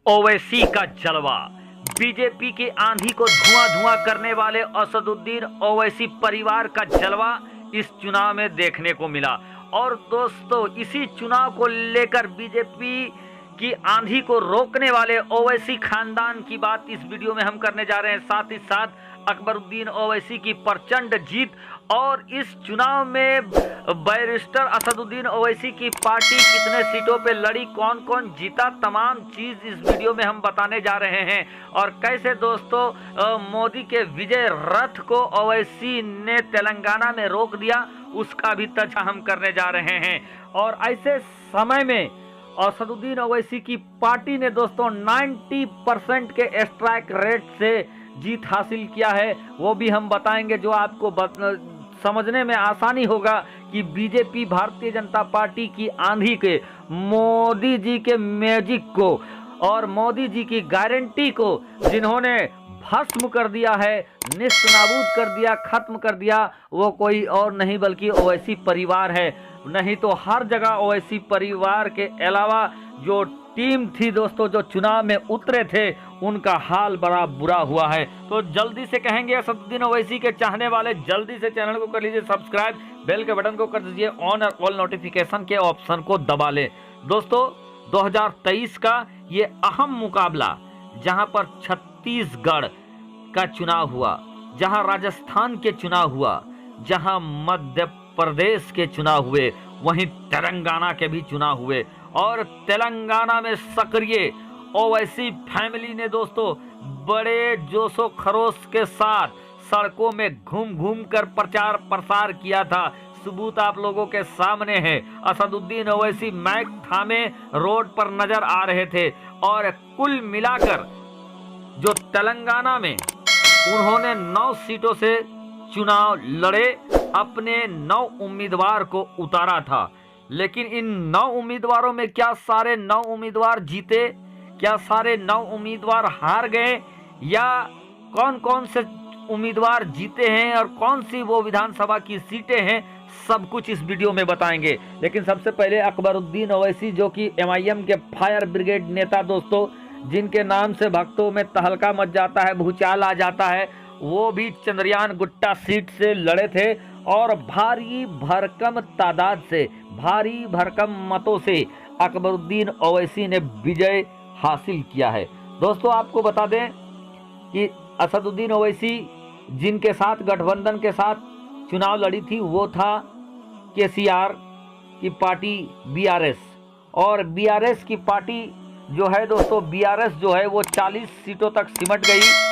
ओवैसी का जलवा। बीजेपी की आंधी को धुआं धुआं करने वाले असदुद्दीन ओवैसी परिवार का जलवा इस चुनाव में देखने को मिला। और दोस्तों, इसी चुनाव को लेकर बीजेपी की आंधी को रोकने वाले ओवैसी खानदान की बात इस वीडियो में हम करने जा रहे हैं। साथ ही साथ अकबरुद्दीन ओवैसी की प्रचंड जीत और इस चुनाव में बैरिस्टर असदुद्दीन ओवैसी की पार्टी कितने सीटों पे लड़ी, कौन कौन जीता, तमाम चीज इस वीडियो में हम बताने जा रहे हैं। और कैसे दोस्तों मोदी के विजय रथ को ओवैसी ने तेलंगाना में रोक दिया, उसका भी तथ्य हम करने जा रहे हैं। और ऐसे समय में असदुद्दीन ओवैसी की पार्टी ने दोस्तों 90% के स्ट्राइक रेट से जीत हासिल किया है, वो भी हम बताएंगे, जो आपको समझने में आसानी होगा कि बीजेपी भारतीय जनता पार्टी की आंधी के, मोदी जी के मैजिक को और मोदी जी की गारंटी को जिन्होंने भस्म कर दिया है, निस्तनाबूद कर दिया, खत्म कर दिया, वो कोई और नहीं बल्कि ओवैसी परिवार है। नहीं तो हर जगह ओवैसी परिवार के अलावा जो टीम थी दोस्तों, जो चुनाव में उतरे थे, उनका हाल बड़ा बुरा हुआ है। तो जल्दी से कहेंगे असदुद्दीन ओवैसी के चाहने वाले, जल्दी से चैनल को कर लीजिए सब्सक्राइब, बेल के बटन को कर दीजिए ऑन और ऑल नोटिफिकेशन के ऑप्शन को दबा लें। दोस्तों, 2023 का ये अहम मुकाबला, जहां पर छत्तीसगढ़ का चुनाव हुआ, जहां राजस्थान के चुनाव हुआ, जहां मध्य प्रदेश के चुनाव हुए, वहीं तेलंगाना के भी चुनाव हुए। और तेलंगाना में सक्रिय ओवैसी फैमिली ने दोस्तों बड़े जोशो खरोश के साथ सड़कों में घूम घूम कर प्रचार प्रसार किया था। सबूत आप लोगों के सामने है। असदुद्दीन ओवैसी माइक थामे रोड पर नजर आ रहे थे। और कुल मिलाकर जो तेलंगाना में उन्होंने 9 सीटों से चुनाव लड़े, अपने 9 उम्मीदवार को उतारा था। लेकिन इन 9 उम्मीदवारों में क्या सारे 9 उम्मीदवार जीते, क्या सारे 9 उम्मीदवार हार गए, या कौन कौन से उम्मीदवार जीते हैं और कौन सी वो विधानसभा की सीटें हैं, सब कुछ इस वीडियो में बताएंगे। लेकिन सबसे पहले अकबरुद्दीन ओवैसी, जो कि MIM के फायर ब्रिगेड नेता दोस्तों, जिनके नाम से भक्तों में तहलका मच जाता है, भूचाल आ जाता है, वो भी चंद्रयान गुट्टा सीट से लड़े थे और भारी भरकम तादाद से, भारी भरकम मतों से अकबरुद्दीन ओवैसी ने विजय हासिल किया है। दोस्तों, आपको बता दें कि असदुद्दीन ओवैसी जिनके साथ गठबंधन के साथ चुनाव लड़ी थी, वो था KCR की पार्टी BRS। और BRS की पार्टी जो है दोस्तों, BRS जो है वो 40 सीटों तक सिमट गई।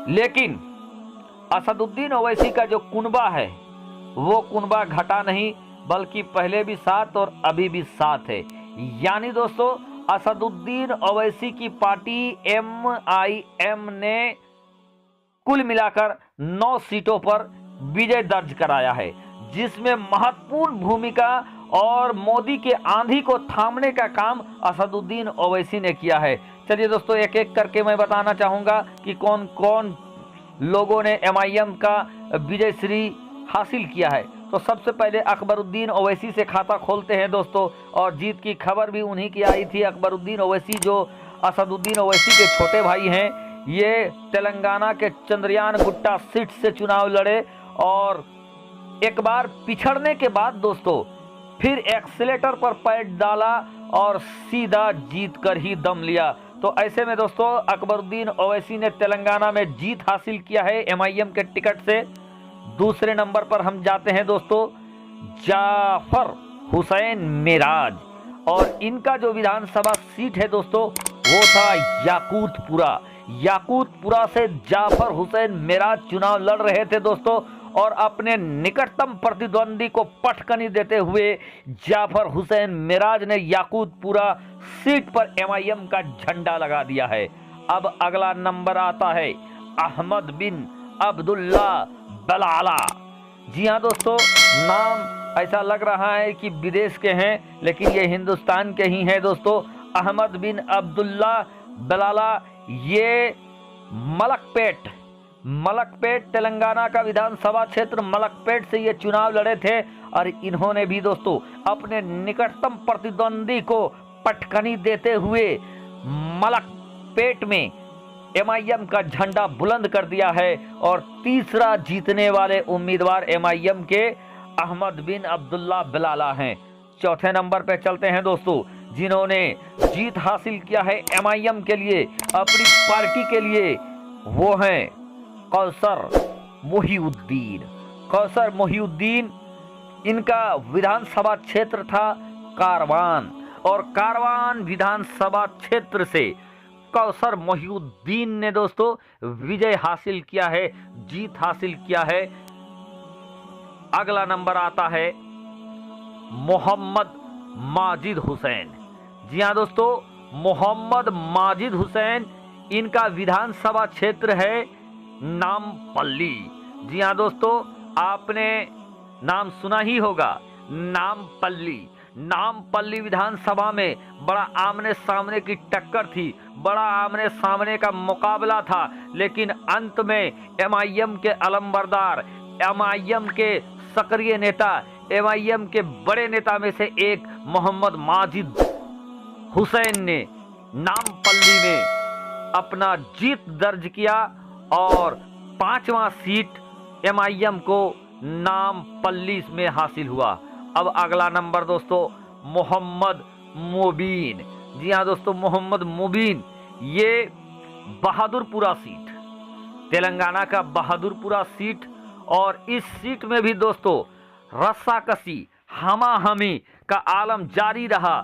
लेकिन असदुद्दीन ओवैसी का जो कुनबा है, वो कुनबा घटा नहीं, बल्कि पहले भी साथ और अभी भी साथ है। यानी दोस्तों, असदुद्दीन ओवैसी की पार्टी MIM ने कुल मिलाकर 9 सीटों पर विजय दर्ज कराया है, जिसमें महत्वपूर्ण भूमिका और मोदी के आंधी को थामने का काम असदुद्दीन ओवैसी ने किया है। चलिए दोस्तों, एक एक करके मैं बताना चाहूँगा कि कौन कौन लोगों ने MIM का विजय श्री हासिल किया है। तो सबसे पहले अकबरुद्दीन ओवैसी से खाता खोलते हैं दोस्तों, और जीत की खबर भी उन्हीं की आई थी। अकबरुद्दीन ओवैसी जो असदुद्दीन ओवैसी के छोटे भाई हैं, ये तेलंगाना के चंद्रयान गुट्टा सीट से चुनाव लड़े और एक बार पिछड़ने के बाद दोस्तों फिर एक्सीलेटर पर पैर डाला और सीधा जीत कर ही दम लिया। तो ऐसे में दोस्तों अकबरुद्दीन ओवैसी ने तेलंगाना में जीत हासिल किया है MIM के टिकट से। दूसरे नंबर पर हम जाते हैं दोस्तों जाफर हुसैन मेराज, और इनका जो विधानसभा सीट है दोस्तों, वो था याकूतपुरा। याकूतपुरा से जाफर हुसैन मेराज चुनाव लड़ रहे थे दोस्तों, और अपने निकटतम प्रतिद्वंदी को पटकनी देते हुए जाफर हुसैन मेराज ने याकूतपुरा सीट पर MIM का झंडा लगा दिया है। अब अगला नंबर आता है अहमद बिन अब्दुल्ला बलाला। जी हाँ दोस्तों, नाम ऐसा लग रहा है कि विदेश के हैं, लेकिन ये हिंदुस्तान के ही हैं दोस्तों। अहमद बिन अब्दुल्ला बलाला, ये मलकपेट तेलंगाना का विधानसभा क्षेत्र मलकपेट से ये चुनाव लड़े थे, और इन्होंने भी दोस्तों अपने निकटतम प्रतिद्वंदी को पटकनी देते हुए मलकपेट में एमआईएम का झंडा बुलंद कर दिया है। और तीसरा जीतने वाले उम्मीदवार एमआईएम के अहमद बिन अब्दुल्ला बिलाला हैं। चौथे नंबर पे चलते हैं दोस्तों, जिन्होंने जीत हासिल किया है एमआईएम के लिए, अपनी पार्टी के लिए, वो हैं कौसर मोहिउद्दीन। कौसर मोहिउद्दीन, इनका विधानसभा क्षेत्र था कारवान, और कारवान विधानसभा क्षेत्र से कौसर मोहिउद्दीन ने दोस्तों विजय हासिल किया है, जीत हासिल किया है। अगला नंबर आता है मोहम्मद माजिद हुसैन। जी हाँ दोस्तों, मोहम्मद माजिद हुसैन, इनका विधानसभा क्षेत्र है नामपल्ली। जी हाँ दोस्तों, आपने नाम सुना ही होगा, नामपल्ली। नामपल्ली विधानसभा में बड़ा आमने सामने की टक्कर थी, बड़ा आमने सामने का मुकाबला था, लेकिन अंत में एमआईएम के अलमबरदार, एमआईएम के सक्रिय नेता, एमआईएम के बड़े नेता में से एक मोहम्मद माजिद हुसैन ने नामपल्ली में अपना जीत दर्ज किया और 5वां सीट एमआईएम को नामपल्ली में हासिल हुआ। अब अगला नंबर दोस्तों, मोहम्मद मुबीन। जी हाँ दोस्तों, मोहम्मद मुबीन, ये बहादुरपुरा सीट, तेलंगाना का बहादुरपुरा सीट, और इस सीट में भी दोस्तों रस्साकसी, हमाहमी का आलम जारी रहा।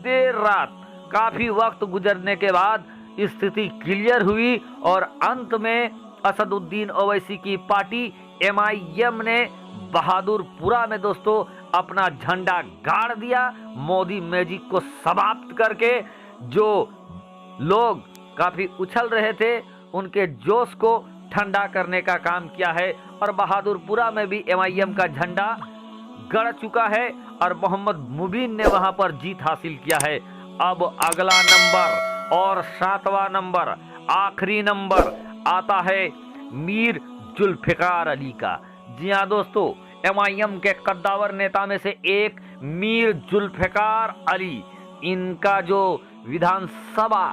देर रात काफी वक्त गुजरने के बाद स्थिति क्लियर हुई और अंत में असदुद्दीन ओवैसी की पार्टी एमआईएम ने बहादुरपुरा में दोस्तों अपना झंडा गाड़ दिया। मोदी मैजिक को समाप्त करके जो लोग काफी उछल रहे थे, उनके जोश को ठंडा करने का काम किया है, और बहादुरपुरा में भी एमआईएम का झंडा गड़ चुका है और मोहम्मद मुबीन ने वहां पर जीत हासिल किया है। अब अगला नंबर और 7वां नंबर, आखिरी नंबर आता है मीर जुल्फिकार अली का। जी हाँ दोस्तों, एमआईएम के कद्दावर नेता में से एक मीर जुल्फिकार अली, इनका जो विधानसभा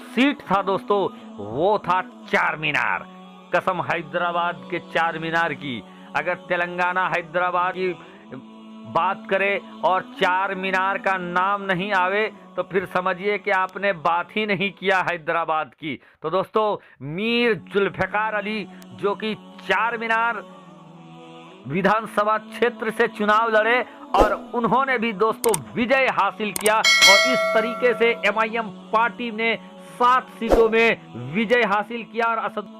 सीट था दोस्तों वो था चार मीनार। कसम हैदराबाद के चार मीनार की, अगर तेलंगाना हैदराबाद की बात करे और चार मीनार का नाम नहीं आवे तो फिर समझिए कि आपने बात ही नहीं किया हैदराबाद की। तो दोस्तों, मीर जुल्फिकार अली जो कि चार मीनार विधानसभा क्षेत्र से चुनाव लड़े और उन्होंने भी दोस्तों विजय हासिल किया, और इस तरीके से एमआईएम पार्टी ने 7 सीटों में विजय हासिल किया और असद